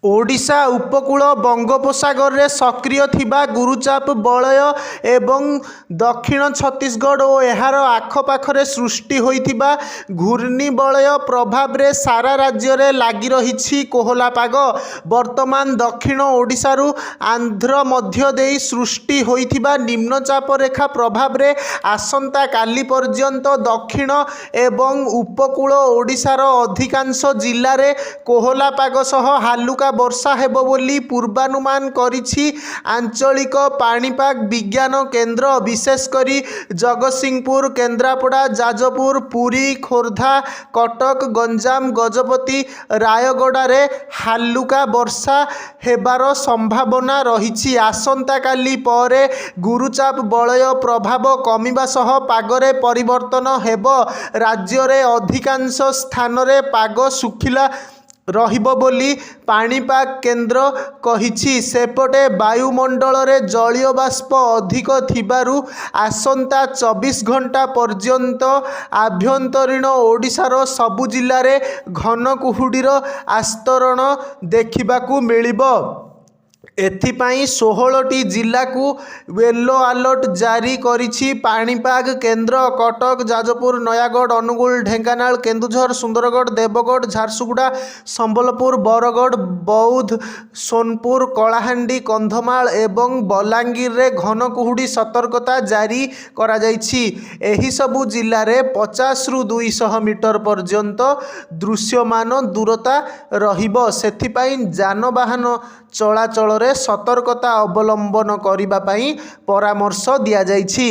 ओडिशा उपकूल बंगोपसागर रे सक्रिय थिबा गुरुचाप वलय एवं दक्षिण छत्तीसगढ़ और एहार आखपाखरे सृष्टि होइथिबा घूर्णी वलय प्रभाव रे सारा राज्य रे लागी रहिछि कोहला पाग। वर्तमान दक्षिण ओडिशारु आंध्र मध्य देई सृष्टि होइथिबा निम्नचाप रेखा प्रभाव रे आसंता काली पर्यंत दक्षिण एवं उपकूल ओडिशार अधिकांश जिल्ला रे कोहला पाग सह हालुका वर्षा हेबो बोली पूर्वानुमान करिछि आंचलिक पाणीपाग विज्ञान केन्द्र। विशेषकर जगतसिंहपुर, केन्द्रापड़ा, जाजपुर, पुरी, खोर्धा, कटक, गंजाम, गजपति, रायगड़ा रे हालुका वर्षा हेबार संभावना रहिछि। आसंता काली परे गुरुचाप वलय प्रभाव कमिबा सह पागरे परिवर्तन हेबो। राज्य रे अधिकांश स्थान रे पाग सुखिला रहिबो बोली पाणीपाग केन्द्र कहिछि। सेपटे वायुमंडल रे जलीय बाष्प अधिक थिबारु आसंता 24 घंटा पर्यंत आभ्यंतरीण ओडिशार सबु जिल्ला रे घन कुहुडीर आस्तरण देखिबाकू मिलिबो। एथिपाई 16टी जिला को येलो अलर्ट जारी करिछि पाणीपाग केन्द्र। कटक, जाजपुर, नयागढ़, अनुगुल, ढेंकानाल, केन्दुझर, सुंदरगढ़, देवगढ़, झारसुगुड़ा, संबलपुर, बरगढ़, बौद्ध, सोनपुर, कलाहांडी, कंधमाल एवं बलांगीर रे घन कुहुडी सतर्कता जारी करा जाइछि। एही सबु जिल्ला रे 50 रु 200 मीटर पर्यंत दृश्यमान दूरता रहिबो। सेथिपाई जानबाहन चलाचल रे सतर्कता अवलंबन करिबा पई परामर्श दिया जाइछि।